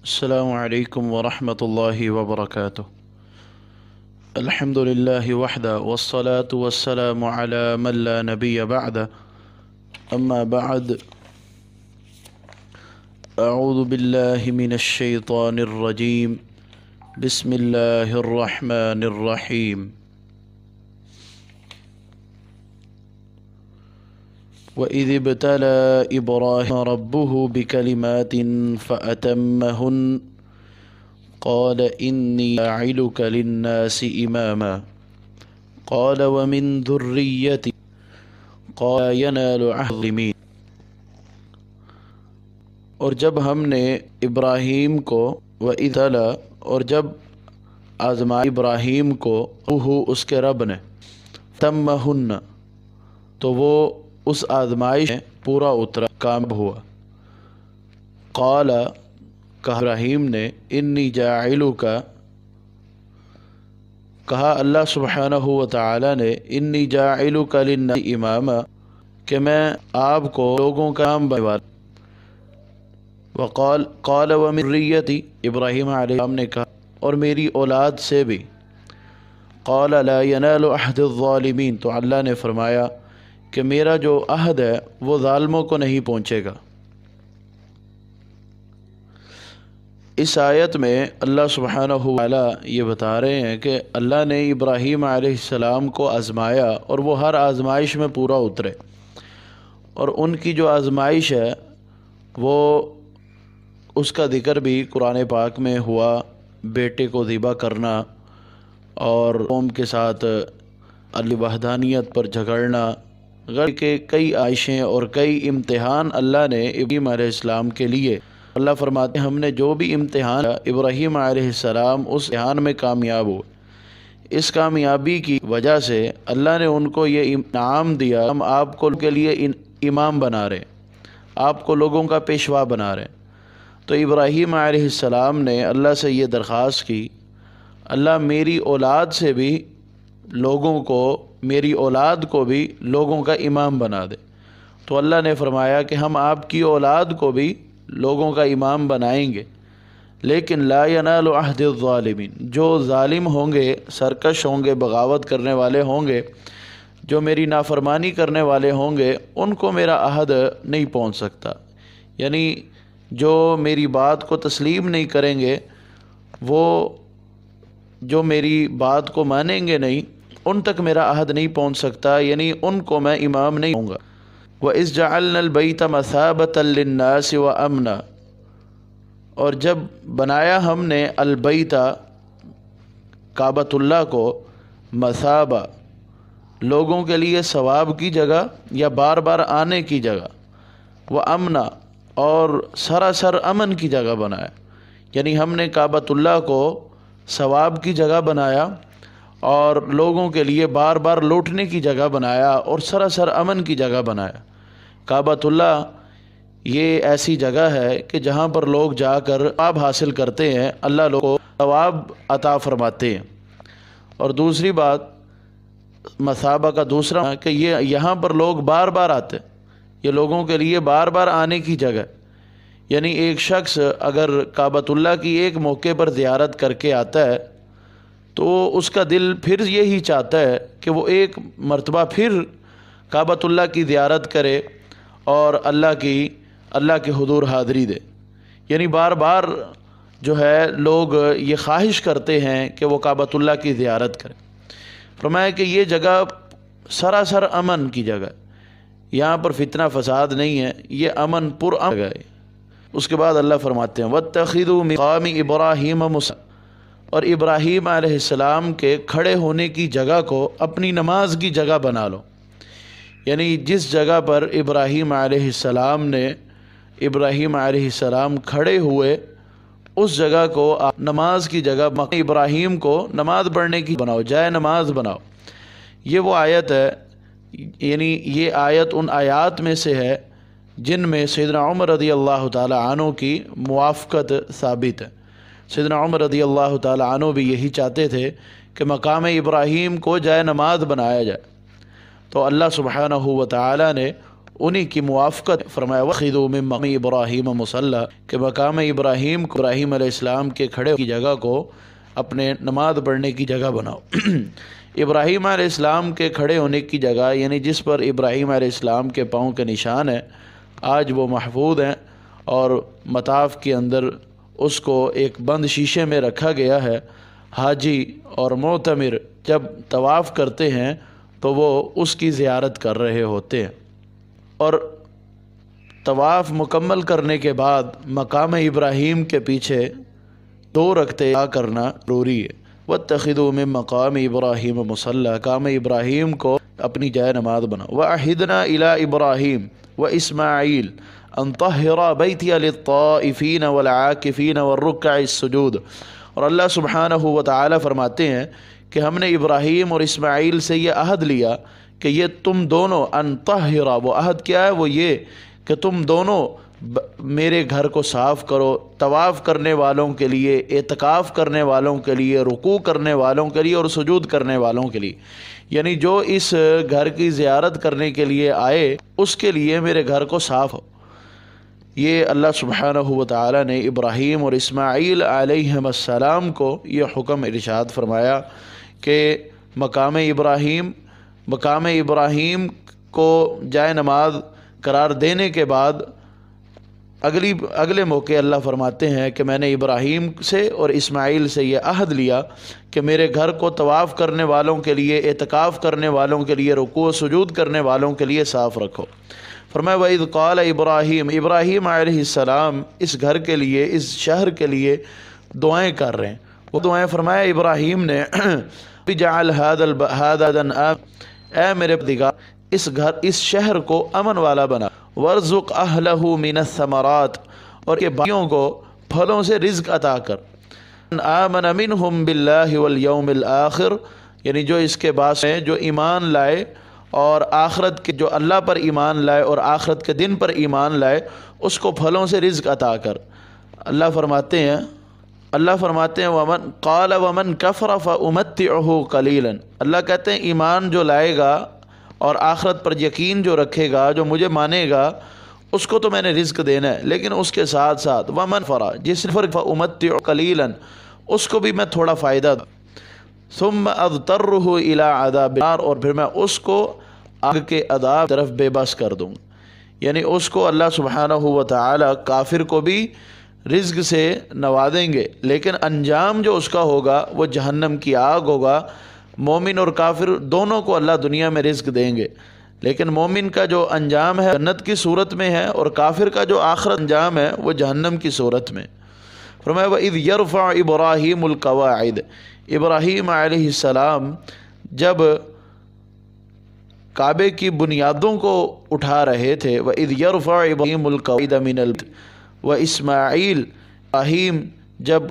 السلام علیکم ورحمۃ اللہ وبرکاتہ۔ الحمد للہ وحدہ والصلاة والسلام علی من لا نبی بعدہ، اما بعد، اعوذ باللہ من الشیطان الرجیم، بسم اللہ الرحمن الرحیم۔ وَإِذِ ابْتَلَىٰ إِبْرَاهِيمَ رَبُّهُ بِكَلِمَاتٍ فَأَتَمَّهُنَّ قَالَ إِنِّي جَاعِلُكَ لِلنَّاسِ إِمَامًا قَالَ وَمِن ذُرِّيَّتِي قَالَ لَا يَنَالُ عَهْدِ الظَّالِمِينَ۔ اور جب ہم نے ابراہیم کو وَإِذِ ابْتَلَىٰ اور جب آزمایا ابراہیم کو اس کے رب نے تَمَّهُنَّ تو وہ اس آزمائش میں پورا اترا، کامیاب ہوا۔ قال کہا ابراہیم نے، انی جاعلک، کہا اللہ سبحانہ و تعالی نے، انی جاعلک للناس اماما، کہ میں آپ کو لوگوں کا امام بنانے والا۔ قال ومن ذریتی، ابراہیم علیہ السلام نے کہا اور میری اولاد سے بھی۔ قال لا ینال عہد الظالمین، تو اللہ نے فرمایا کہ میرا جو عہد ہے وہ ظالموں کو نہیں پہنچے گا۔ اس آیت میں اللہ سبحانہ و تعالی یہ بتا رہے ہیں کہ اللہ نے ابراہیم علیہ السلام کو آزمایا اور وہ ہر آزمائش میں پورا اترے، اور ان کی جو آزمائش ہے وہ اس کا ذکر بھی قرآن پاک میں ہوا، بیٹے کو ذبح کرنا اور قوم کے ساتھ اللہ وحدانیت پر جھگڑنا، غیر کے کئی عائشیں اور کئی امتحان اللہ نے ابراہیم علیہ السلام کے لیے۔ اللہ فرماتے ہیں ہم نے جو بھی امتحان ابراہیم علیہ السلام اس امتحان میں کامیاب ہوئے، اس کامیابی کی وجہ سے اللہ نے ان کو یہ انعام دیا، ہم آپ کو کے لیے امام بنا رہے ہیں، آپ کو لوگوں کا پیشوا بنا رہے ہیں۔ تو ابراہیم علیہ السلام نے اللہ سے یہ درخواست کی، اللہ میری اولاد سے بھی لوگوں کو، میری اولاد کو بھی لوگوں کا امام بنا دے۔ تو اللہ نے فرمایا کہ ہم آپ کی اولاد کو بھی لوگوں کا امام بنائیں گے، لیکن لا ینال عہد الظالمین، جو ظالم ہوں گے، سرکش ہوں گے، بغاوت کرنے والے ہوں گے، جو میری نافرمانی کرنے والے ہوں گے، ان کو میرا عہد نہیں پہنچ سکتا۔ یعنی جو میری بات کو تسلیم نہیں کریں گے، وہ جو میری بات کو مانیں گے نہیں، ان تک میرا عہد نہیں پہنچ سکتا، یعنی ان کو میں امام نہیں ہوں گا۔ وَإِذْ جَعَلْنَا الْبَيْتَ مَثَابَةً لِلنَّاسِ وَأَمْنًا، اور جب بنایا ہم نے البیت، کعبۃ اللہ کو، مثابہ، لوگوں کے لیے ثواب کی جگہ یا بار بار آنے کی جگہ، وَأَمْنًا، اور سراسر امن کی جگہ بنایا۔ یعنی ہم نے کعبۃ اللہ کو ثواب کی جگہ بنایا اور لوگوں کے لیے بار بار لوٹنے کی جگہ بنایا اور سراسر امن کی جگہ بنایا۔ کعبۃ اللہ یہ ایسی جگہ ہے کہ جہاں پر لوگ جا کر ثواب حاصل کرتے ہیں، اللہ لوگوں کو ثواب عطا فرماتے ہیں۔ اور دوسری بات مثابہ کا دوسرا کہ یہ یہاں پر لوگ بار بار آتے ہیں، یہ لوگوں کے لیے بار بار آنے کی جگہ۔ یعنی ایک شخص اگر کعبۃ اللہ کی ایک موقع پر زیارت کر کے آتا ہے تو اس کا دل پھر یہی چاہتا ہے کہ وہ ایک مرتبہ پھر کعبۃ اللہ کی زیارت کرے اور اللہ کے حضور حاضری دے۔ یعنی بار بار جو ہے لوگ یہ خواہش کرتے ہیں کہ وہ کعبۃ اللہ کی زیارت کریں۔ فرمایا کہ یہ جگہ سراسر امن کی جگہ ہے، یہاں پر فتنہ فساد نہیں ہے، یہ امن پر امن جگہ ہے۔ اس کے بعد اللہ فرماتے ہیں وَاتَّخِذُوا مِن مَقَامِ إِبْرَاهِيمَ مُصَلًّى، اور ابراہیم علیہ السلام کے کھڑے ہونے کی جگہ کو اپنی نماز کی جگہ بنا لو۔ یعنی جس جگہ پر ابراہیم علیہ السلام کھڑے ہوئے، اس جگہ کو آپ نماز کی جگہ، ابراہیم کو نماز پڑھنے کی بناؤ، جائے نماز بناؤ۔ یہ وہ آیت ہے، یعنی یہ آیت ان آیات میں سے ہے جن میں سیدنا عمر رضی اللہ تعالی عنہ کی موافقت ثابت ہے۔ سیدنا عمر رضی اللہ تعالی عنہ بھی یہی چاہتے تھے کہ مقام ابراہیم کو جائے نماز بنایا جائے، تو اللہ سبحانہ و تعالی نے انہی کی موافقت فرمایا وَخِذُوا مِن مَقَامِ إِبْرَاهِيمَ مُصَلًّى کہ مقام ابراہیم کو، ابراہیم علیہ السلام کے کھڑے کی جگہ کو اپنے نماز پڑھنے کی جگہ بناؤ۔ ابراہیم علیہ السلام کے کھڑے ہونے کی جگہ یعنی جس پر ابراہیم علیہ السلام کے پاؤں کے نشان ہیں، آج وہ محفوظ ہیں اور مطاف کے اندر اس کو ایک بند شیشے میں رکھا گیا ہے۔ حاجی اور معتمر جب طواف کرتے ہیں تو وہ اس کی زیارت کر رہے ہوتے ہیں، اور طواف مکمل کرنے کے بعد مقام ابراہیم کے پیچھے 2 رکعتیں ادا کرنا ضروری ہے۔ وَاتَّخِذُوا مِن مَقَامِ إِبْرَاهِيمَ مُصَلًّى مقام ابراہیم کو اپنی جائے نماز بناؤ۔ وَعَهِدْنَا إِلَىٰ إِبْرَاهِيمَ وَإِسْمَاعِيلَ أَن طَهِّرَا بَيْتِيَ لِلطَّائِفِينَ وَالْعَاكِفِينَ وَالرُّكَّعِ السُّجُودِ، اور اللہ سبحانہ و تعالی فرماتے ہیں کہ ہم نے ابراہیم اور اسماعیل سے یہ عہد لیا کہ یہ تم دونوں ان طہرا، وہ عہد کیا ہے؟ وہ یہ کہ تم دونوں میرے گھر کو صاف کرو، طواف کرنے والوں کے لیے، اعتکاف کرنے والوں کے لیے، رکوع کرنے والوں کے لیے اور سجود کرنے والوں کے لیے، یعنی جو اس گھر کی زیارت کرنے کے لیے آئے اس کے لیے میرے گھر کو صاف ہو۔ یہ اللہ سبحانہ و تعالی نے ابراہیم اور اسماعیل علیہم السلام کو یہ حکم ارشاد فرمایا کہ مقام ابراہیم کو جائے نماز قرار دینے کے بعد اگلے موقع اللہ فرماتے ہیں کہ میں نے ابراہیم سے اور اسماعیل سے یہ عہد لیا کہ میرے گھر کو طواف کرنے والوں کے لیے، اعتکاف کرنے والوں کے لیے، رکوع و سجود کرنے والوں کے لیے صاف رکھو۔ فرمایا وَإِذْ قَالَ ابراہیم علیہ السلام اس گھر کے لیے، اس شہر کے لیے دعائیں کر رہے ہیں۔ وہ دعائیں فرمایا ابراہیم نے اجعل هذا اے میرے پروردگار اس شہر کو امن والا بنا، وارزق اہلہ من الثمرات اور کے بھائیوں کو پھلوں سے رزق عطا کر، آمن منہم باللہ والیوم الآخر یعنی جو اس کے بعد ہیں جو ایمان لائے اور آخرت کے، جو اللہ پر ایمان لائے اور آخرت کے دن پر ایمان لائے، اس کو پھلوں سے رزق عطا کر۔ اللہ فرماتے ہیں ومن قال ومن کفر فامتعہ قلیلا، اللہ کہتے ہیں ایمان جو لائے گا اور آخرت پر یقین جو رکھے گا، جو مجھے مانے گا، اس کو تو میں نے رزق دینا ہے، لیکن اس کے ساتھ ساتھ ومن فرا جس فرق فامتعہ قلیلا اس کو بھی میں تھوڑا فائدہ دوں، ثم اضطرہ الی عذاب النار اور پھر میں اس کو آگ کے عذاب طرف بے بس کر دوں، یعنی اس کو اللہ سبحانہ و تعالی کافر کو بھی رزق سے نوازیں گے، لیکن انجام جو اس کا ہوگا وہ جہنم کی آگ ہوگا۔ مومن اور کافر دونوں کو اللہ دنیا میں رزق دیں گے، لیکن مومن کا جو انجام ہے جنت کی صورت میں ہے اور کافر کا جو آخرت انجام ہے وہ جہنم کی صورت میں۔ فرمایا وَإِذْ يَرْفَعُ إِبْرَاهِيمُ الْقَوَاعِدَ ابراہیم علیہ السلام جب کعبے کی بنیادوں کو اٹھا رہے تھے، وَإِذْ يَرْفَعُ إِبْرَاهِيمُ الْقَوَاعِدَ مِنَ الْبَيْتِ وَإِسْمَاعِيل ابراہیم جب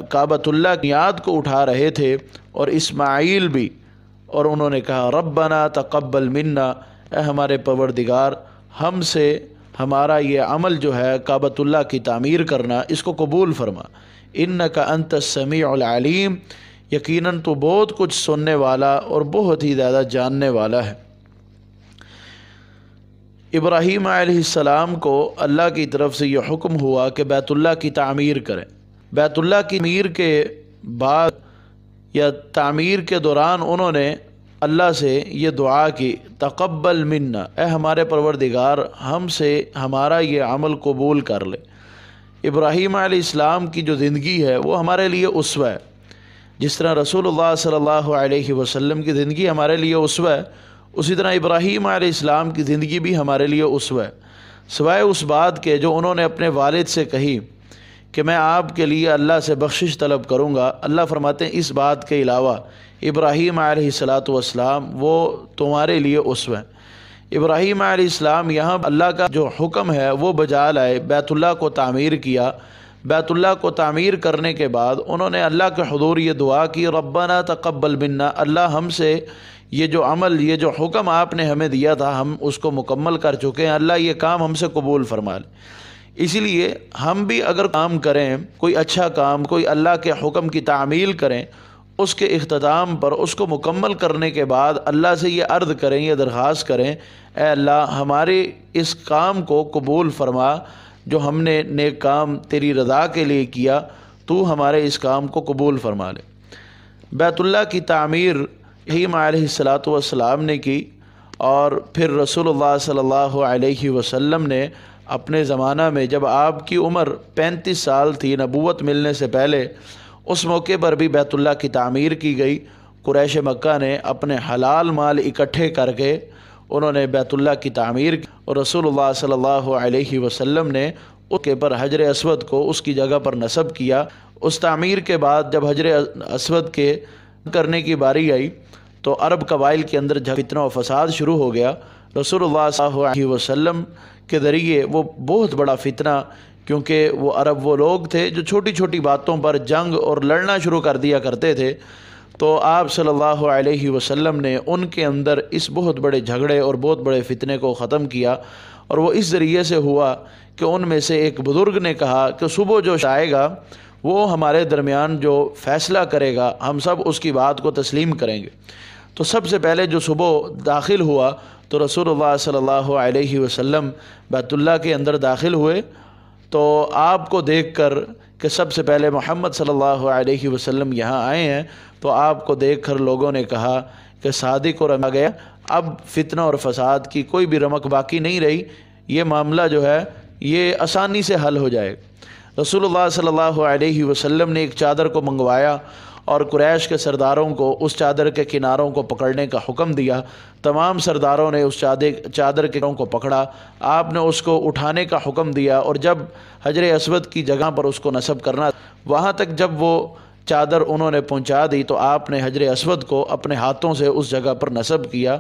کعبۃ اللہ کی بنیاد کو اٹھا رہے تھے اور اسماعیل بھی، اور انہوں نے کہا ربنا تقبل منا، اے ہمارے پروردگار ہم سے ہمارا یہ عمل جو ہے کعبۃ اللہ کی تعمیر کرنا، اس کو قبول فرما، انک انت السمیع العلیم، یقیناً تو بہت کچھ سننے والا اور بہت ہی زیادہ جاننے والا ہے۔ ابراہیم علیہ السلام کو اللہ کی طرف سے یہ حکم ہوا کہ بیت اللہ کی تعمیر کریں۔ بیت اللہ کی تعمیر کے بعد یا تعمیر کے دوران انہوں نے اللہ سے یہ دعا کی تقبل منا، اے ہمارے پروردگار ہم سے ہمارا یہ عمل قبول کر لے۔ ابراہیم علیہ السلام کی جو زندگی ہے وہ ہمارے لیے اسوہ ہے، جس طرح رسول اللہ صلی اللہ علیہ وسلم کی زندگی ہمارے لیے اسوہ ہے، اسی طرح ابراہیم علیہ السلام کی زندگی بھی ہمارے لیے اسوہ ہے، سوائے اس بات کے جو انہوں نے اپنے والد سے کہی کہ میں آپ کے لیے اللہ سے بخشش طلب کروں گا۔ اللہ فرماتے ہیں اس بات کے علاوہ ابراہیم علیہ السلام وہ تمہارے لیے اسوہ ہیں۔ ابراہیم علیہ السلام یہاں اللہ کا جو حکم ہے وہ بجا لائے، بیت اللہ کو تعمیر کیا۔ بیت اللہ کو تعمیر کرنے کے بعد انہوں نے اللہ کے حضور یہ دعا کی ربنا تقبل منا، اللہ ہم سے یہ جو عمل، یہ جو حکم آپ نے ہمیں دیا تھا ہم اس کو مکمل کر چکے ہیں، اللہ یہ کام ہم سے قبول فرما لے۔ اسی لیے ہم بھی اگر کام کریں، کوئی اچھا کام، کوئی اللہ کے حکم کی تعمیل کریں، اس کے اختتام پر اس کو مکمل کرنے کے بعد اللہ سے یہ عرض کریں، یہ درخواست کریں، اے اللہ ہمارے اس کام کو قبول فرما، جو ہم نے نیک کام تیری رضا کے لیے کیا، تو ہمارے اس کام کو قبول فرما لے۔ بیت اللہ کی تعمیر ابراہیم علیہ السلام نے کی، اور پھر رسول اللہ صلی اللہ علیہ وسلم نے اپنے زمانہ میں جب آپ کی عمر 35 سال تھی نبوت ملنے سے پہلے، اس موقع پر بھی بیت اللہ کی تعمیر کی گئی۔ قریش مکہ نے اپنے حلال مال اکٹھے کر کے انہوں نے بیت اللہ کی تعمیر کی، اور رسول اللہ صلی اللہ علیہ وسلم نے اس کے پر حجر اسود کو اس کی جگہ پر نصب کیا۔ اس تعمیر کے بعد جب حجر اسود کے کرنے کی باری آئی تو عرب قبائل کے اندر فتنہ و فساد شروع ہو گیا۔ رسول اللہ صلی اللہ علیہ وسلم کے ذریعے وہ بہت بڑا فتنہ، کیونکہ وہ عرب وہ لوگ تھے جو چھوٹی چھوٹی باتوں پر جنگ اور لڑنا شروع کر دیا کرتے تھے، تو آپ صلی اللہ علیہ وسلم نے ان کے اندر اس بہت بڑے جھگڑے اور بہت بڑے فتنے کو ختم کیا، اور وہ اس ذریعے سے ہوا کہ ان میں سے ایک بزرگ نے کہا کہ صبح جو آئے گا وہ ہمارے درمیان جو فیصلہ کرے گا ہم سب اس کی بات کو تسلیم کریں گے۔ تو سب سے پہلے جو صبح داخل ہوا تو رسول اللہ صلی اللہ علیہ وسلم بیت اللہ کے اندر داخل ہوئے، تو آپ کو دیکھ کر کہ سب سے پہلے محمد صلی اللہ علیہ وسلم یہاں آئے ہیں، تو آپ کو دیکھ کر لوگوں نے کہا کہ صادق اور آ گیا، اب فتنہ اور فساد کی کوئی بھی رمق باقی نہیں رہی، یہ معاملہ جو ہے یہ آسانی سے حل ہو جائے۔ رسول اللہ صلی اللہ علیہ وسلم نے ایک چادر کو منگوایا اور قریش کے سرداروں کو اس چادر کے کناروں کو پکڑنے کا حکم دیا۔ تمام سرداروں نے اس چادر کے کناروں کو پکڑا، آپ نے اس کو اٹھانے کا حکم دیا، اور جب حجر اسود کی جگہ پر اس کو نصب کرنا، وہاں تک جب وہ چادر انہوں نے پہنچا دی تو آپ نے حجر اسود کو اپنے ہاتھوں سے اس جگہ پر نصب کیا۔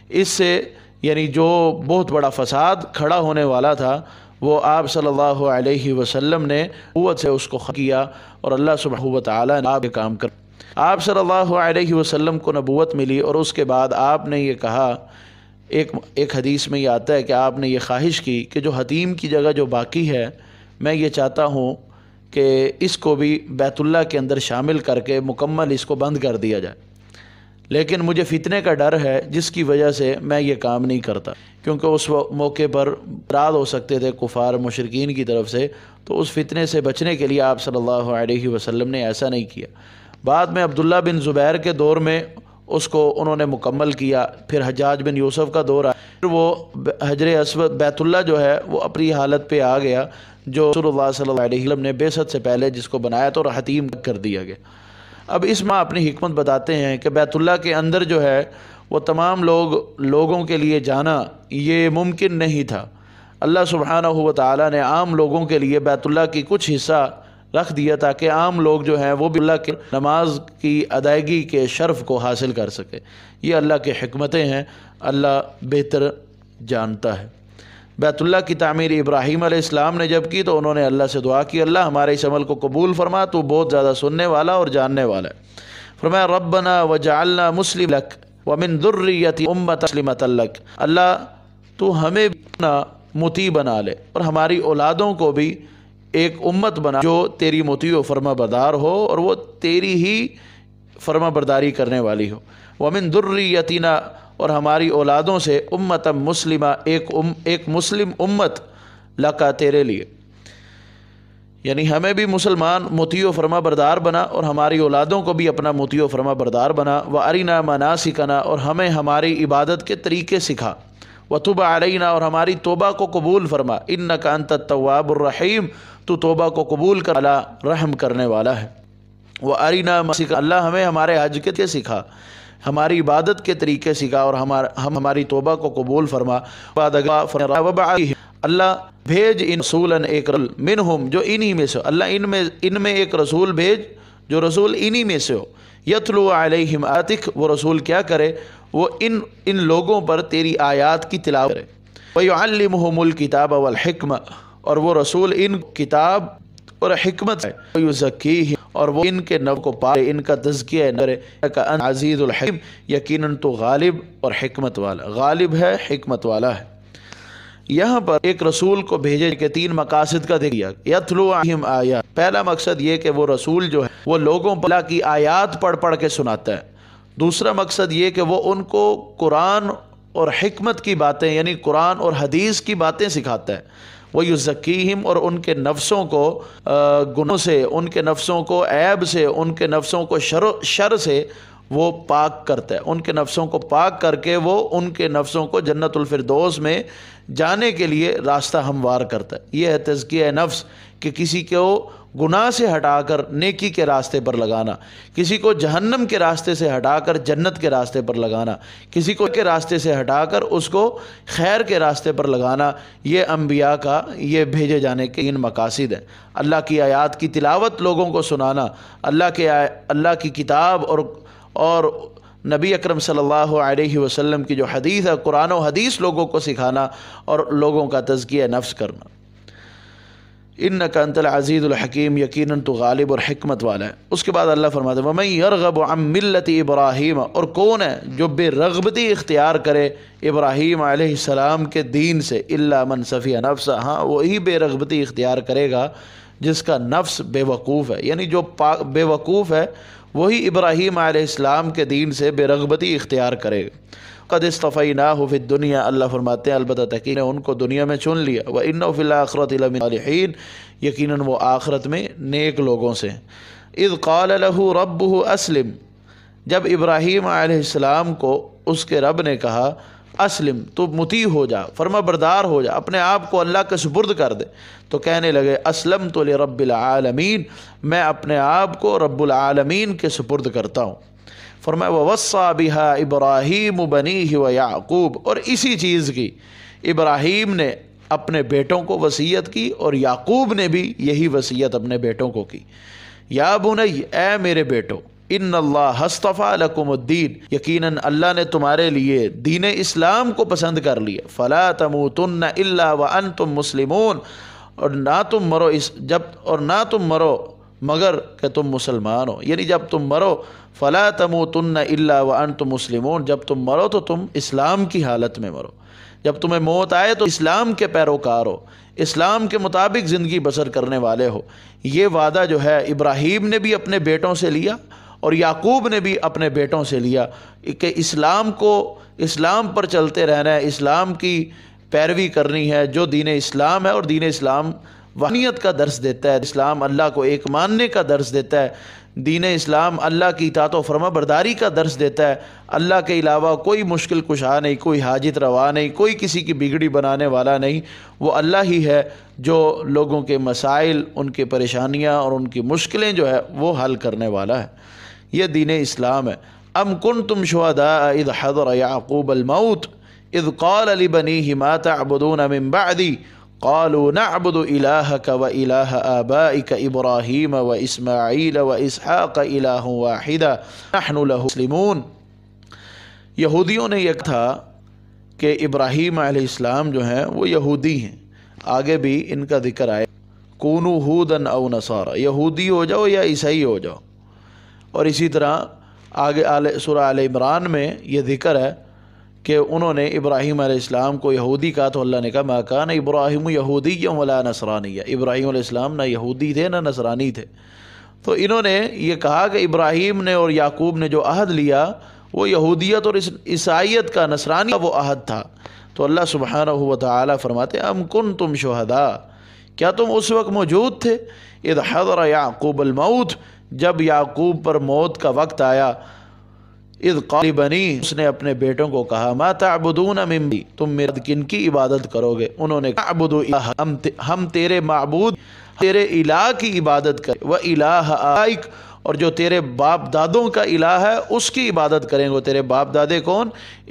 اس سے یعنی جو بہت بڑا فساد کھڑا ہونے والا تھا وہ آپ صلی اللہ علیہ وسلم نے قوت سے اس کو ختم کیا، اور اللہ سبحانہ و تعالیٰ نے آپ کے کام کر۔ آپ صلی اللہ علیہ وسلم کو نبوت ملی، اور اس کے بعد آپ نے یہ کہا، ایک حدیث میں یہ آتا ہے کہ آپ نے یہ خواہش کی کہ جو حتیم کی جگہ جو باقی ہے، میں یہ چاہتا ہوں کہ اس کو بھی بیت اللہ کے اندر شامل کر کے مکمل اس کو بند کر دیا جائے، لیکن مجھے فتنے کا ڈر ہے جس کی وجہ سے میں یہ کام نہیں کرتا، کیونکہ اس موقع پر اعتراض ہو سکتے تھے کفار مشرکین کی طرف سے، تو اس فتنے سے بچنے کے لیے آپ صلی اللہ علیہ وسلم نے ایسا نہیں کیا۔ بعد میں عبداللہ بن زبیر کے دور میں اس کو انہوں نے مکمل کیا، پھر حجاج بن یوسف کا دور آیا، پھر وہ حجر اسود بیت اللہ جو ہے وہ اپنی حالت پہ آ گیا، جو رسول اللہ صلی اللہ علیہ وسلم نے بعثت سے پہلے جس کو بنایا تو حتیم کر دیا گیا۔ اب اس میں اپنی حکمت بتاتے ہیں کہ بیت اللہ کے اندر جو ہے وہ تمام لوگوں کے لیے جانا یہ ممکن نہیں تھا۔ اللہ سبحانہ و تعالیٰ نے عام لوگوں کے لیے بیت اللہ کی کچھ حصہ رکھ دیا تاکہ عام لوگ جو ہیں وہ بھی اللہ کی نماز کی ادائیگی کے شرف کو حاصل کر سکے۔ یہ اللہ کے حکمتیں ہیں، اللہ بہتر جانتا ہے۔ بیت اللہ کی تعمیر ابراہیم علیہ السلام نے جب کی تو انہوں نے اللہ سے دعا کی، اللہ ہمارے اس عمل کو قبول فرما، تو بہت زیادہ سننے والا اور جاننے والا ہے۔ فرمایا ربنا وجعلنا مسلم لک ومن ذریتی امۃ مسلمۃ لک، اللہ تو ہمیں اپنا مطیع بنا لے اور ہماری اولادوں کو بھی ایک امت بنا جو تیری مطیع و فرما بردار ہو اور وہ تیری ہی فرما برداری کرنے والی ہو۔ ومن ذریتنا، اور ہماری اولادوں سے امت مسلمہ، ایک مسلم امت لکا، تیرے لیے، یعنی ہمیں بھی مسلمان مطیع و فرما بردار بنا اور ہماری اولادوں کو بھی اپنا مطیع و فرما بردار بنا۔ وارنا مناسکنا، اور ہمیں ہماری عبادت کے طریقے سکھا۔ وتب علینا، اور ہماری توبہ کو قبول فرما۔ انک انت التواب الرحیم، تو توبہ کو قبول کر والا، رحم کرنے والا ہے۔ وارنا مناسکنا، اللہ ہمیں ہمارے حج کے طریقے سکھا، ہماری عبادت کے طریقے سکھا، اور ہماری توبہ کو قبول فرما۔ اللہ بھیج ان رسولاً ایک رسول منہم، جو انہی میں سے، اللہ ان میں ایک رسول بھیج جو رسول انہی میں سے ہو۔ یتلو علیہم آیاتک، وہ رسول کیا کرے، وہ ان لوگوں پر تیری آیات کی تلاوت کرے۔ ویعلمہم الکتاب والحکمہ، اور وہ رسول ان کتاب اور حکمت ہے۔ ویزکیہم، اور وہ ان کے نفس کو پاک، ان کا تزکیہ کرے۔ انک انت عزیز الحکیم، یقیناً تو غالب اور حکمت والا، غالب ہے، حکمت والا ہے۔ یہاں پر ایک رسول کو بھیجے کے 3 مقاصد کا ذکر کیا۔ یتلو علیہم آیات، پہلا مقصد یہ کہ وہ رسول جو ہے وہ لوگوں پر اللہ کی آیات پڑھ پڑھ کے سناتا ہے۔ دوسرا مقصد یہ کہ وہ ان کو قرآن اور حکمت کی باتیں یعنی قرآن اور حدیث کی باتیں سکھاتا ہے۔ وَيُزَكِّيهِمْ، اور ان کے نفسوں کو گناہوں سے، ان کے نفسوں کو عیب سے، ان کے نفسوں کو شر سے وہ پاک کرتا ہے۔ ان کے نفسوں کو پاک کر کے وہ ان کے نفسوں کو جنت الفردوس میں جانے کے لیے راستہ ہموار کرتا ہے۔ یہ ہے تزکیہ نفس، کہ کسی کو گناہ سے ہٹا کر نیکی کے راستے پر لگانا، کسی کو جہنم کے راستے سے ہٹا کر جنت کے راستے پر لگانا، کسی کو کے راستے سے ہٹا کر اس کو خیر کے راستے پر لگانا۔ یہ انبیاء کا یہ بھیجے جانے کے ان مقاصد ہیں۔ اللہ کی آیات کی تلاوت لوگوں کو سنانا، اللہ کی کتاب اور نبی اکرم صلی اللہ علیہ وسلم کی جو حدیث ہے، قرآن و حدیث لوگوں کو سکھانا اور لوگوں کا تزکیہ نفس کرنا۔ انک انت العزیز الحکیم، یقیناً تو غالب اور حکمت والا ہے۔ اس کے بعد اللہ فرماتے ہیں وَمَن يَرْغَبُ عَن مِلَّةِ ابراہیم، اور کون ہے جو بے رغبتی اختیار کرے ابراہیم علیہ السلام کے دین سے، الا من صفی نفسہ، ہاں وہی بے رغبتی اختیار کرے گا جس کا نفس بے وقوف ہے، یعنی جو بے وقوف ہے وہی ابراہیم علیہ السلام کے دین سے بے رغبتی اختیار کرے گا۔ قد اصطفیناہ فی الدنیا، اللہ فرماتے ہیں البتہ تحقیق نے ان کو دنیا میں چن لیا، وَإِنَّهُ فِي الْآخِرَةِ لَمِنَ الصَّالِحِينَ، یقیناً وہ آخرت میں نیک لوگوں سے۔ اذ قال له ربه اسلم، جب ابراہیم علیہ السلام کو اس کے رب نے کہا اسلم، تو مطیع ہو جا، فرما بردار ہو جا، اپنے آپ کو اللہ کے سپرد کر دے، تو کہنے لگے اسلمت لرب العالمین، میں اپنے آپ کو رب العالمین کے سپرد کرتا ہوں۔ فرمایا وَوَصَّى بِهَا إِبْرَاهِيمُ بَنِيهِ وَيَعْقُوبُ، اور اسی چیز کی ابراہیم نے اپنے بیٹوں کو وصیت کی اور یعقوب نے بھی یہی وصیت اپنے بیٹوں کو کی۔ یا بنی، اے میرے بیٹو، ان اللہ اصطفیٰ لکم الدین، یقیناً اللہ نے تمہارے لیے دین اسلام کو پسند کر لیا، فلا تموتن الا وانتم مسلمون، اور نہ تم مرو مگر کہ تم مسلمان ہو، یعنی جب تم مرو فلا تموتن الا وانتم مسلمون، جب تم مرو تو تم اسلام کی حالت میں مرو، جب تمہیں موت آئے تو اسلام کے پیروکار ہو، اسلام کے مطابق زندگی بسر کرنے والے ہو۔ یہ وعدہ جو ہے ابراہیم نے بھی اپنے بیٹوں سے لیا اور یعقوب نے بھی اپنے بیٹوں سے لیا کہ اسلام پر چلتے رہنا ہے، اسلام کی پیروی کرنی ہے۔ جو دین اسلام ہے، اور دین اسلام وحدانیت کا درس دیتا ہے، اسلام اللہ کو ایک ماننے کا درس دیتا ہے، دین اسلام اللہ کی اطاعت و فرما برداری کا درس دیتا ہے۔ اللہ کے علاوہ کوئی مشکل کشا نہیں، کوئی حاجت روا نہیں، کوئی کسی کی بگڑی بنانے والا نہیں، وہ اللہ ہی ہے جو لوگوں کے مسائل، ان کی پریشانیاں اور ان کی مشکلیں جو ہے وہ حل کرنے والا ہے۔ یہ دین اسلام ہے۔ ام کنتم شہداء اذ حضر یعقوب الموت اذ قال لبنیہ ما تعبدون من بعدی قالوا نعبد الہک و الہ آبائک ابراہیم و اسماعیل و اسحاق الہ واحدا نحن لہ مسلمون۔ یہودیوں نے یہ کہا کہ ابراہیم علیہ السلام جو ہیں وہ یہودی ہیں، آگے بھی ان کا ذکر آئے کونوا ھودا او نصارا، یہودی ہو جاؤ یا عیسائی ہو جاؤ۔ اور اسی طرح آگے سورہ آل عمران میں یہ ذکر ہے کہ انہوں نے ابراہیم علیہ السلام کو یہودی کہا تو اللہ نے کہا ما کان ابراہیم یہودیا ولا نصرانیا، ابراہیم علیہ السلام نہ یہودی تھے نہ نصرانی تھے۔ تو انہوں نے یہ کہا کہ ابراہیم نے اور یعقوب نے جو عہد لیا وہ یہودیت اور عیسائیت کا، نصرانی کا وہ عہد تھا۔ تو اللہ سبحانہ و تعالی فرماتے ام کنتم شہداء، کیا تم اس وقت موجود تھے اذ حضر یعقوب الموت، جب یعقوب پر موت کا وقت آیا، اذ قال بنی، اس نے اپنے بیٹوں کو کہا ما تعبدون من بعدی، تم میرے کن کی عبادت کرو گے؟ انہوں نے کہا نعبد الہ، ہم تیرے معبود تیرے الہ کی عبادت کریں، و الہ آبائک، اور جو تیرے باپ دادوں کا الہ ہے اس کی عبادت کریں گے۔ تیرے باپ دادے کون؟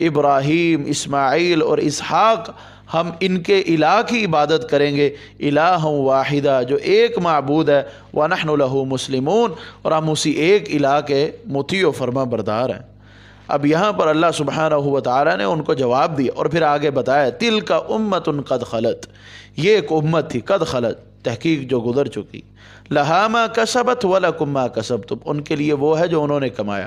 ابراہیم، اسماعیل اور اسحاق، ہم ان کے الہ کی عبادت کریں گے، الہ واحدہ، جو ایک معبود ہے، وَنَحْنُ لَهُ مُسْلِمُونَ، اور ہم اسی ایک الہ کے مطیع و فرما بردار ہیں۔ اب یہاں پر اللہ سبحانہ و تعالی نے ان کو جواب دیا اور پھر آگے بتایا تِلْكَ أُمَّةٌ قَدْ خَلَتْ، یہ ایک امت تھی، قد خلت، تحقیق جو گزر چکی، لَهَا مَا كَسَبَتْ وَلَكُمْ مَا كَسَبْتُمْ، ان کے لیے وہ ہے جو انہوں نے کمایا،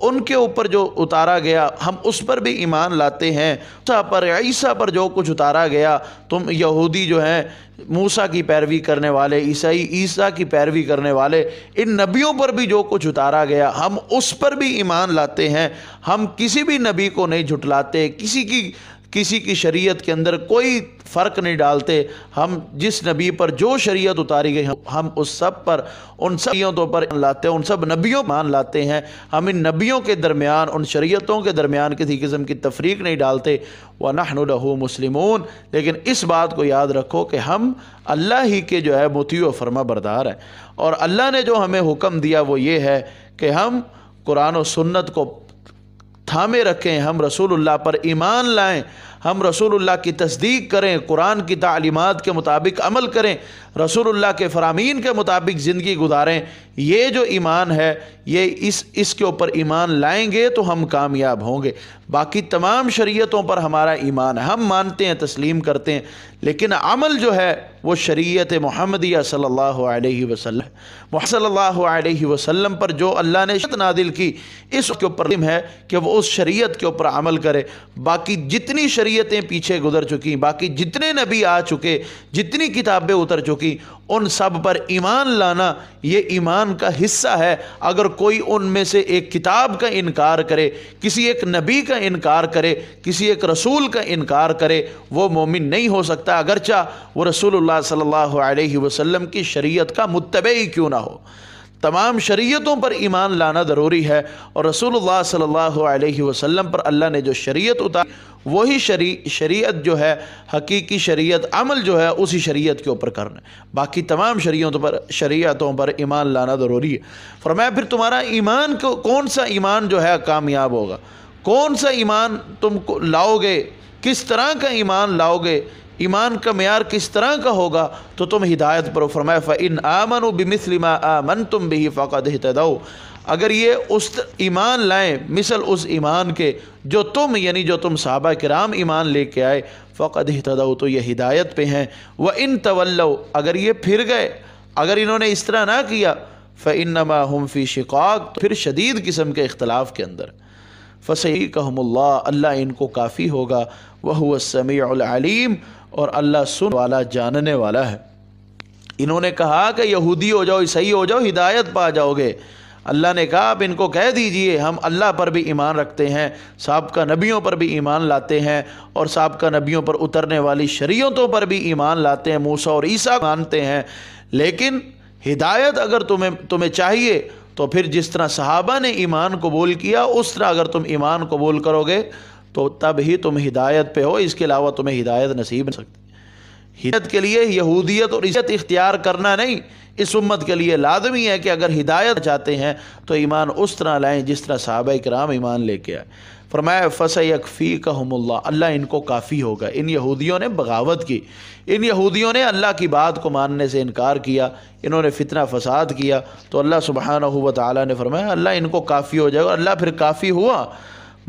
ان کے اوپر جو اتارا گیا ہم اس پر بھی ایمان لاتے ہیں۔ موسیٰ پر، عیسیٰ پر جو کچھ اتارا گیا، تم یہودی جو ہیں موسیٰ کی پیروی کرنے والے، عیسائی عیسیٰ کی پیروی کرنے والے، ان نبیوں پر بھی جو کچھ اتارا گیا ہم اس پر بھی ایمان لاتے ہیں۔ ہم کسی بھی نبی کو نہیں جھٹلاتے، کسی کی شریعت کے اندر کوئی فرق نہیں ڈالتے۔ ہم جس نبی پر جو شریعت اتاری گئی ہم اس سب پر، ان سب شریعتوں پر ایمان لاتے ہیں، ان سب نبیوں پر ایمان لاتے ہیں۔ ہم ان نبیوں کے درمیان، ان شریعتوں کے درمیان کسی قسم کی تفریق نہیں ڈالتے۔ وَنَحْنُ لَهُ مُسْلِمُونَ، لیکن اس بات کو یاد رکھو کہ ہم اللہ ہی کے جو ہے مطیع و فرما بردار ہیں، اور اللہ نے جو ہمیں حکم دیا وہ یہ ہے کہ ہم قرآن و سنت کو تھامے رکھیں، ہم رسول اللہ پر ایمان لائیں، ہم رسول اللہ کی تصدیق کریں، قرآن کی تعلیمات کے مطابق عمل کریں، رسول اللہ کے فرامین کے مطابق زندگی گزاریں۔ یہ جو ایمان ہے، یہ اس کے اوپر ایمان لائیں گے تو ہم کامیاب ہوں گے۔ باقی تمام شریعتوں پر ہمارا ایمان ہے، ہم مانتے ہیں، تسلیم کرتے ہیں، لیکن عمل جو ہے وہ شریعت محمدیہ صلی اللہ علیہ وسلم، صلی اللہ علیہ وسلم پر جو اللہ نے شریعت نازل کی، اس کے اوپر ہے کہ وہ اس شریعت کے اوپر عمل کرے۔ باقی جتنی شریعتیں پیچھے گزر چکی، باقی جتنے نبی آ چکے، جتنی کتابیں اتر چکی، ان سب پر ایمان لانا یہ ایمان کا حصہ ہے۔ اگر کوئی ان میں سے ایک کتاب کا انکار کرے، کسی ایک نبی کا انکار کرے، کسی ایک رسول کا انکار کرے، وہ مومن نہیں ہو سکتا، اگرچہ وہ رسول اللہ صلی اللہ علیہ وسلم کی شریعت کا متبع ہی کیوں نہ ہو۔ تمام شریعتوں پر ایمان لانا ضروری ہے، اور رسول اللہ صلی اللہ علیہ وسلم پر اللہ نے جو شریعت اتاری وہی شریعت جو ہے، حقیقی شریعت، عمل جو ہے اسی شریعت کے اوپر کرنا ہے۔ باقی تمام شریعتوں پر ایمان لانا ضروری ہے۔ فرمایا پھر تمہارا ایمان کون سا ایمان جو ہے کامیاب ہوگا، کون سا ایمان تم کو لاؤ گے، کس طرح کا ایمان لاؤ گے، ایمان کا معیار کس طرح کا ہوگا تو تم ہدایت پر۔ فرمایا فَإِنْ آمَنُوا بِمِثْلِ مَا آمَنْتُمْ بِهِ فَقَدْ اهْتَدَوْا، اگر یہ اس ایمان لائیں مثل اس ایمان کے جو تم، یعنی جو تم صحابہ کرام ایمان لے کے آئے، فَقَدْ اهْتَدَوْا، تو یہ ہدایت پہ ہیں۔ وَإِنْ تَوَلَّوْا، اگر یہ پھر گئے، اگر انہوں نے اس طرح نہ کیا، فَإِنَّمَا هُمْ فِي شِقَاقٍ، پھر شدید قسم کے اختلاف کے اندر۔ فَسَيَكْفِيكَهُمُ اللَّهُ، اللہ ان کو کافی ہوگا، وَهُوَ السَّمِيعُ الْعَلِيمُ، اور اللہ سن والا، جاننے والا ہے۔ انہوں نے کہا کہ یہودی ہو جاؤ، عیسائی ہو جاؤ، ہدایت پا جاؤ گے۔ اللہ نے کہا آپ ان کو کہہ دیجئے ہم اللہ پر بھی ایمان رکھتے ہیں، سابقہ نبیوں پر بھی ایمان لاتے ہیں، اور سابقہ نبیوں پر اترنے والی شریعتوں پر بھی ایمان لاتے ہیں، موسیٰ اور عیسیٰ مانتے ہیں، لیکن ہدایت اگر تمہیں چاہیے تو پھر جس طرح صحابہ نے ایمان قبول کیا اس طرح اگر تم ایمان قبول کرو گے تو تب ہی تم ہدایت پہ ہو، اس کے علاوہ تمہیں ہدایت نصیب نہیں سکتی۔ ہدایت کے لیے یہودیت اور عیسائیت اختیار کرنا نہیں، اس امت کے لیے لازمی ہے کہ اگر ہدایت چاہتے ہیں تو ایمان اس طرح لائیں جس طرح صحابہ کرام ایمان لے کے آئے۔ فرمایا فَسَيَكْفِيكَهُمُ اللَّهُ، اللہ ان کو کافی ہوگا۔ ان یہودیوں نے بغاوت کی، ان یہودیوں نے اللہ کی بات کو ماننے سے انکار کیا، انہوں نے فتنہ فساد کیا، تو اللہ سبحانہ و تعالیٰ نے فرمایا اللہ ان کو کافی ہو جائے گا۔ اللہ پھر کافی ہوا۔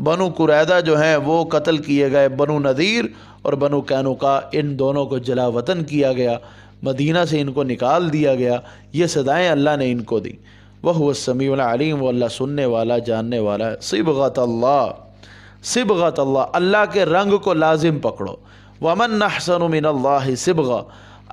بنو قریظہ جو ہیں وہ قتل کیے گئے، بنو نذیر اور بنو قینقاع ان دونوں کو جلا وطن کیا گیا، مدینہ سے ان کو نکال دیا گیا۔ یہ سزائیں اللہ نے ان کو دی۔ وَهُوَ السَّمِيعُ الْعَلِيمُ، وہ اللہ سننے والا، جاننے والا ہے۔ صبغۃ اللہ، صبغۃ اللہ، اللہ کے رنگ کو لازم پکڑو۔ وَمَنْ أَحْسَنُ مِنَ اللَّهِ صِبْغَةً،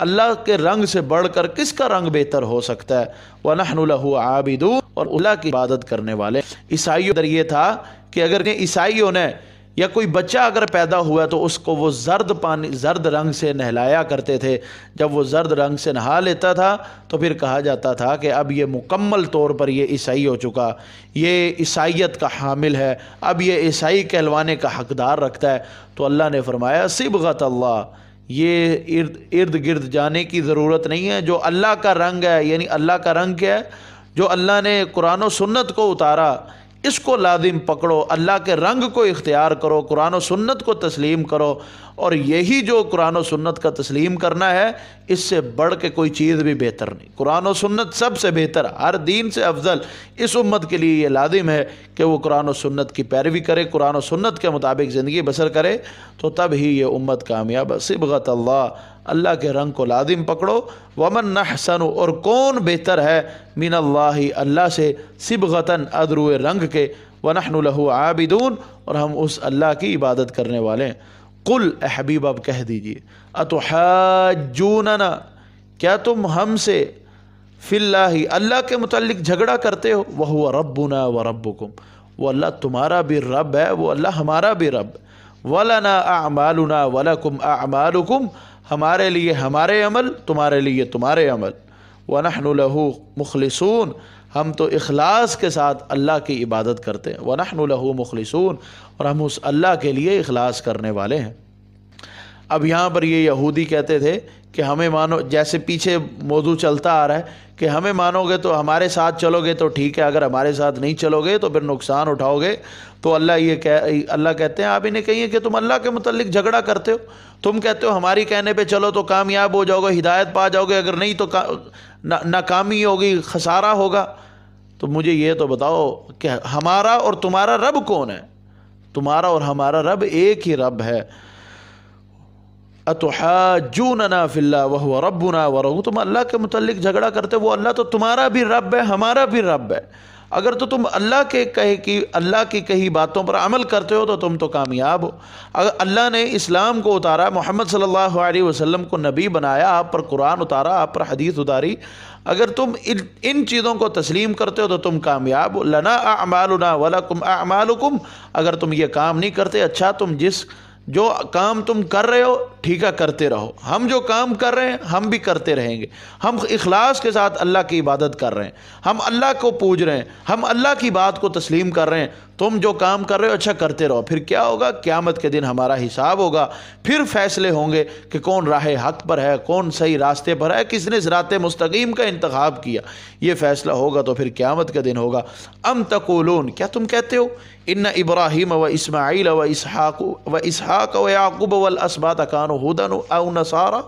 اللہ کے رنگ سے بڑھ کر کس کا رنگ بہتر ہو سکتا ہے۔ وَنَحْنُ لَهُ عَابِدُونَ، اور اللہ کی عبادت کرنے والے۔ عیسائیوں در یہ تھا کہ اگر عیسائیوں نے یا کوئی بچہ اگر پیدا ہوا تو اس کو وہ زرد رنگ سے نہلایا کرتے تھے۔ جب وہ زرد رنگ سے نہا لیتا تھا تو پھر کہا جاتا تھا کہ اب یہ مکمل طور پر یہ عیسائی ہو چکا، یہ عیسائیت کا حامل ہے، اب یہ عیسائی کہلوانے کا حقدار رکھتا ہے۔ تو اللہ نے فرمایا صبغۃ اللہ، یہ ارد گرد جانے کی ضرورت نہیں ہے۔ جو اللہ کا رنگ ہے، یعنی اللہ کا رنگ کیا ہے؟ جو اللہ نے قرآن و سنت کو اتارا اس کو لازم پکڑو، اللہ کے رنگ کو اختیار کرو، قرآن و سنت کو تسلیم کرو، اور یہی جو قرآن و سنت کا تسلیم کرنا ہے اس سے بڑھ کے کوئی چیز بھی بہتر نہیں۔ قرآن و سنت سب سے بہتر، ہر دین سے افضل۔ اس امت کے لیے یہ لازم ہے کہ وہ قرآن و سنت کی پیروی کرے، قرآن و سنت کے مطابق زندگی بسر کرے، تو تب ہی یہ امت کامیاب ہے۔ صبغۃ اللہ، اللہ کے رنگ کو لازم پکڑو۔ ومن احسن، اور کون بہتر ہے من اللہ، اللہ سے، صبغۃً ادرو رنگ کے، وَنَحْنُ لَهُ عَابِدُونَ، اور ہم اس اللہ کی عبادت کرنے والے ہیں۔ قل، اے حبیب اب کہہ دیجئے، اتحاجوننا، کیا تم ہم سے فی اللہ، اللہ کے متعلق جھگڑا کرتے ہو، وہو ربنا وربکم، وہ اللہ تمہارا بھی رب ہے، وہ اللہ ہمارا بھی رب ہے، وَلَنَا أَعْمَالُنَا وَلَكُمْ أَعْمَالُكُمْ، ہمارے لیے ہمارے عمل، تمہارے لیے تمہارے عمل، وَنَحْنُ لَهُ مُخْلِصُونَ، ہم تو اخلاص کے ساتھ اللہ کی عبادت کرتے ہیں، وَنَحْنُ لَهُ مُخْلِصُونَ، اور ہم اس اللہ کے لیے اخلاص کرنے والے ہیں۔ اب یہاں پر یہ یہودی کہتے تھے کہ ہمیں مانو، جیسے پیچھے موضوع چلتا آ رہا ہے کہ ہمیں مانو گے تو ہمارے ساتھ چلو گے تو ٹھیک ہے، اگر ہمارے ساتھ نہیں چلو گے تو پھر نقصان اٹھاؤ گے۔ تو اللہ کہتے ہیں آپ انہیں کہیے کہ تم اللہ کے متعلق جھگڑا کرتے ہو، تم کہتے ہو ہماری کہنے پہ چلو تو کامیاب ہو جاؤ گے، ہدایت پا جاؤ گے، اگر نہیں تو ناکامی ہوگی، خسارہ ہوگا۔ تو مجھے یہ تو بتاؤ کہ ہمارا اور تمہارا رب کون ہے؟ تمہارا اور ہمارا رب ایک ہی رب ہے۔ اتحاجوننا فی اللہ وہو ربنا وربکم، تم اللہ کے متعلق جھگڑا کرتے، وہ اللہ تو تمہارا بھی رب ہے، ہمارا بھی رب ہے۔ اگر تو تم اللہ کی کہی باتوں پر عمل کرتے ہو تو تم تو کامیاب ہو۔ اگر اللہ نے اسلام کو اتارا، محمد صلی اللہ علیہ وسلم کو نبی بنایا، آپ پر قرآن اتارا، آپ پر حدیث اتاری، اگر تم ان چیزوں کو تسلیم کرتے ہو تو تم کامیاب ہو۔ لنا اعمالنا ولکم اعمالکم، اگر تم یہ کام نہیں کرتے، اچھا تم جو کام تم کر رہے ہو ٹھیک ہے کرتے رہو، ہم جو کام کر رہے ہیں ہم بھی کرتے رہیں گے، ہم اخلاص کے ساتھ اللہ کی عبادت کر رہے ہیں، ہم اللہ کو پوج رہے ہیں، ہم اللہ کی بات کو تسلیم کر رہے ہیں، تم جو کام کر رہے ہو اچھا کرتے رہو۔ پھر کیا ہوگا؟ قیامت کے دن ہمارا حساب ہوگا، پھر فیصلے ہوں گے کہ کون راہ حق پر ہے، کون صحیح راستے پر ہے، کس نے صراط مستقیم کا انتخاب کیا، یہ فیصلہ ہوگا تو پھر قیامت کا دن ہوگا۔ ام تقولون، کیا تم کہتے ہو، ان ابراہیم و اسماعیل و اسحاق و یعقوب والاسباط کانوا ھودا او نصارا،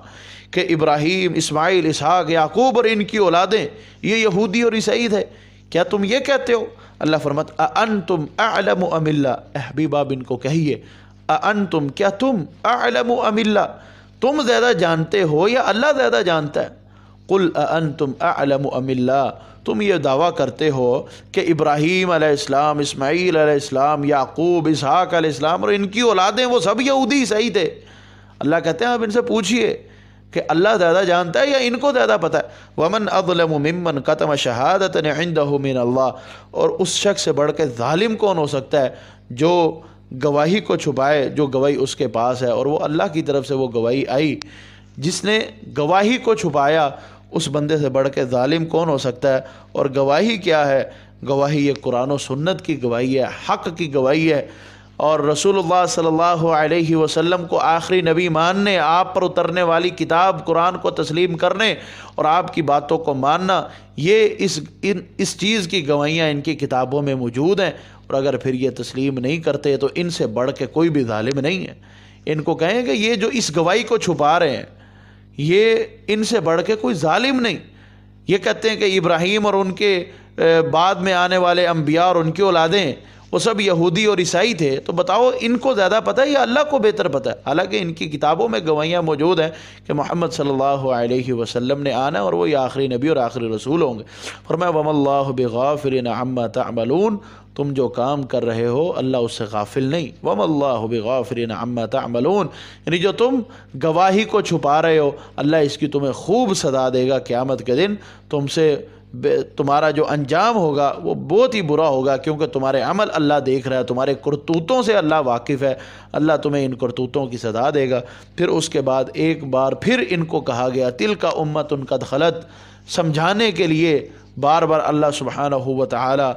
کہ ابراہیم، اسماعیل، اسحاق، یعقوب اور ان کی اولادیں یہ یہودی اور عیسائی تھے، کیا تم یہ کہتے ہو؟ اللہ فرماتا اانتم اعلم ام اللہ، اے حبیب آپ ان کو کہیے، اانتم، کیا تم، اعلم ام اللہ، تم زیادہ جانتے ہو یا اللہ زیادہ جانتا ہے؟ قل اانتم اعلم ام اللہ، تم یہ دعویٰ کرتے ہو کہ ابراہیم علیہ السلام، اسماعیل علیہ السلام، یعقوب، اسحاق علیہ السلام اور ان کی اولادیں وہ سب یہودی عیسائی تھے۔ اللہ کہتے ہیں آپ ان سے پوچھئے کہ اللہ زیادہ جانتا ہے یا ان کو زیادہ پتہ ہے؟ وَمَنْ أَظْلَمُ مِمَّنْ كَتَمَ شَهَادَةً عِنْدَهُ مِنَ اللَّهِ، اور اس شخص سے بڑھ کے ظالم کون ہو سکتا ہے جو گواہی کو چھپائے، جو گواہی اس کے پاس ہے اور وہ اللہ کی طرف سے وہ گواہی آئی، جس نے گواہی کو چھپایا اس بندے سے بڑھ کے ظالم کون ہو سکتا ہے؟ اور گواہی کیا ہے؟ گواہی یہ قرآن و سنت کی گواہی ہے، حق کی گواہی ہے، اور رسول اللہ صلی اللہ علیہ وسلم کو آخری نبی ماننے، آپ پر اترنے والی کتاب قرآن کو تسلیم کرنے اور آپ کی باتوں کو ماننا، یہ اس چیز کی گواہیاں ان کی کتابوں میں موجود ہیں۔ اور اگر پھر یہ تسلیم نہیں کرتے تو ان سے بڑھ کے کوئی بھی ظالم نہیں ہے۔ ان کو کہیں کہ یہ جو اس گواہی کو چھپا رہے ہیں یہ ان سے بڑھ کے کوئی ظالم نہیں۔ یہ کہتے ہیں کہ ابراہیم اور ان کے بعد میں آنے والے انبیاء اور ان کی اولادیں وہ سب یہودی اور عیسائی تھے، تو بتاؤ ان کو زیادہ پتہ ہے یا اللہ کو بہتر پتہ ہے؟ حالانکہ ان کی کتابوں میں گواہیاں موجود ہیں کہ محمد صلی اللہ علیہ وسلم نے آنا اور وہ آخری نبی اور آخری رسول ہوں گے۔ فرمایا وَمَا اللَّهُ بِغَافِلٍ عَمَّا تَعْمَلُونَ، تم جو کام کر رہے ہو اللہ اس سے غافل نہیں۔ وَمَا اللَّهُ بِغَافِلٍ عَمَّا تَعْمَلُونَ، یعنی جو تم گواہی کو چھپا رہے ہو اللہ اس کی تمہیں خوب سزا دے گا قیامت کے دن، تمہارا جو انجام ہوگا وہ بہت ہی برا ہوگا، کیونکہ تمہارے عمل اللہ دیکھ رہا ہے، تمہارے کرتوتوں سے اللہ واقف ہے، اللہ تمہیں ان کرتوتوں کی سزا دے گا۔ پھر اس کے بعد ایک بار پھر ان کو کہا گیا تِلْکَ أُمَّةٌ قَدْ خَلَتْ، سمجھانے کے لیے بار بار اللہ سبحانہ و تعالی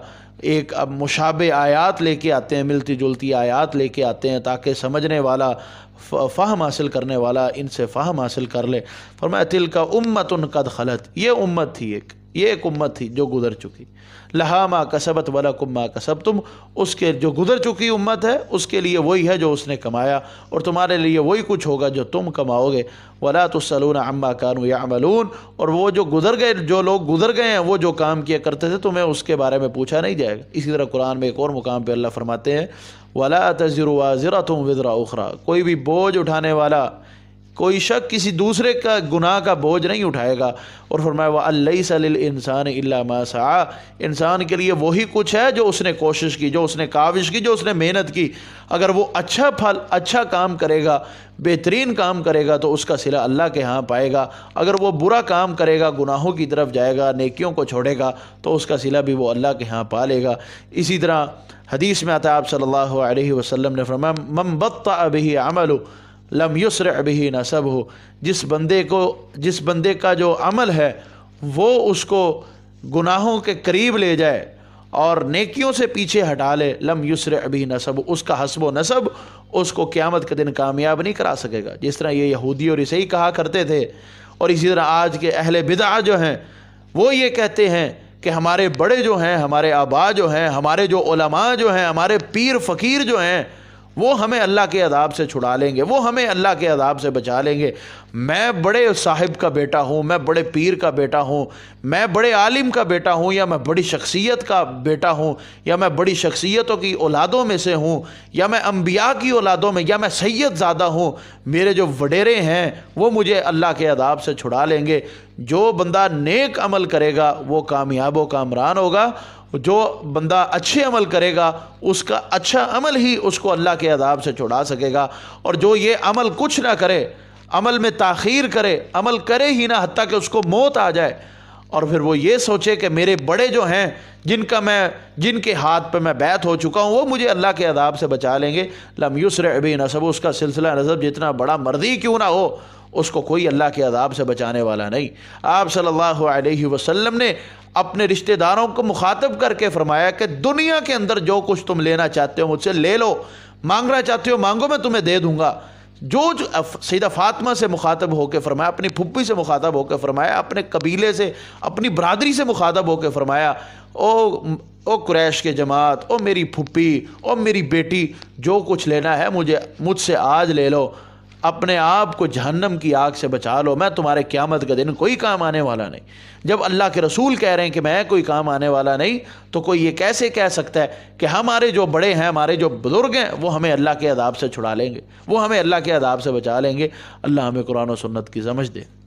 ایک اب مشابہ آیات لے کے آتے ہیں، ملتی جلتی آیات لے کے آتے ہیں تاکہ سمجھنے والا، فہم حاصل کرنے والا ان سے فہم حاصل کر لے۔ فرمایا تِلْکَ أُمَّةٌ قَدْ خَلَتْ، یہ امت تھی، یہ ایک امت تھی جو گزر چکی، لہا ما کسبت ولکم ما کسبتم، اس کے جو گزر چکی امت ہے اس کے لیے وہی ہے جو اس نے کمایا اور تمہارے لیے وہی کچھ ہوگا جو تم کماؤ گے۔ ولا تسألون عما كانوا يعملون، اور وہ جو لوگ گزر گئے ہیں وہ جو کام کیا کرتے تھے تمہیں اس کے بارے میں پوچھا نہیں جائے گا۔ اسی طرح قرآن میں ایک اور مقام پہ اللہ فرماتے ہیں ولا تزر وازرة وزر اخرى، کوئی بھی بوجھ اٹھانے والا، کوئی شخص کسی دوسرے کا گناہ کا بوجھ نہیں اٹھائے گا۔ اور فرمایا وَأَلَّيْسَ لِلْإِنسَانِ إِلَّا مَا سَعَىٰ، انسان کے لیے وہی کچھ ہے جو اس نے کوشش کی، جو اس نے کاوش کی، جو اس نے محنت کی۔ اگر وہ اچھا پھل، اچھا کام کرے گا، بہترین کام کرے گا تو اس کا صلہ اللہ کے ہاں پائے گا۔ اگر وہ برا کام کرے گا، گناہوں کی طرف جائے گا، نیکیوں کو چھوڑے گا تو اس کا صلہ بھی وہ اللہ کے ہاں پا لے گا۔ اسی طرح حدیث میں آتا ہے آپ صلی اللہ علیہ وسلم نے فرمایا مَن بَطَّأَ بِهِ عَمَلُهُ لم یسرع به نسبہ، جس بندے کا جو عمل ہے وہ اس کو گناہوں کے قریب لے جائے اور نیکیوں سے پیچھے ہٹا لے، لم یسرع به نسبہ، اس کا حسب و نسب اس کو قیامت کے دن کامیاب نہیں کرا سکے گا۔ جس طرح یہ یہودی اور عیسائی کہا کرتے تھے، اور اسی طرح آج کے اہل بدع جو ہیں وہ یہ کہتے ہیں کہ ہمارے بڑے جو ہیں، ہمارے آبا جو ہیں، ہمارے جو علماء جو ہیں، ہمارے پیر فقیر جو ہیں، وہ ہمیں اللہ کے عذاب سے چھڑا لیں گے، وہ ہمیں اللہ کے عذاب سے بچا لیں گے۔ میں بڑے صاحب کا بیٹا ہوں، میں بڑے پیر کا بیٹا ہوں، میں بڑے عالم کا بیٹا ہوں، یا میں بڑی شخصیت کا بیٹا ہوں، یا میں بڑی شخصیتوں کی اولادوں میں سے ہوں، یا میں انبیاء کی اولادوں میں، یا میں سید زادہ ہوں، میرے جو وڈیرے ہیں وہ مجھے اللہ کے عذاب سے چھڑا لیں گے۔ جو بندہ نیک عمل کرے گا وہ کامیاب و کامران ہوگا، جو بندہ اچھے عمل کرے گا اس کا اچھا عمل ہی اس کو اللہ کے عذاب سے چھڑا سکے گا، اور جو یہ عمل کچھ نہ کرے، عمل میں تاخیر کرے، عمل کرے ہی نہ حتیٰ کہ اس کو موت آ جائے، اور پھر وہ یہ سوچے کہ میرے بڑے جو ہیں جن کے ہاتھ پہ میں بیعت ہو چکا ہوں وہ مجھے اللہ کے عذاب سے بچا لیں گے، لم یسرع به نسب، اس کا سلسلہ نسب جتنا بڑا مرضی کیوں نہ ہو اس کو کوئی اللہ کے عذاب سے بچانے والا نہیں۔ آپ صلی اللہ علیہ وسلم نے اپنے رشتہ داروں کو مخاطب کر کے فرمایا کہ دنیا کے اندر جو کچھ تم لینا چاہتے ہو مجھ سے لے لو، مانگنا چاہتے ہو مانگو میں تمہیں دے دوں گا۔ جو سیدہ فاطمہ سے مخاطب ہو کے فرمایا، اپنی پھپھی سے مخاطب ہو کے فرمایا، اپنے قبیلے سے، اپنی برادری سے مخاطب ہو کے فرمایا، او قریش کے جماعت، او میری پھپھی، او میری بیٹی، جو کچھ لینا ہے مجھ سے آج لے لو، اپنے آپ کو جہنم کی آگ سے بچا لو، میں تمہارے قیامت کے دن کوئی کام آنے والا نہیں۔ جب اللہ کے رسول کہہ رہے ہیں کہ میں کوئی کام آنے والا نہیں، تو کوئی یہ کیسے کہہ سکتا ہے کہ ہمارے جو بڑے ہیں، ہمارے جو بزرگ ہیں وہ ہمیں اللہ کے عذاب سے چھڑا لیں گے، وہ ہمیں اللہ کے عذاب سے بچا لیں گے۔ اللہ ہمیں قرآن و سنت کی سمجھ دے۔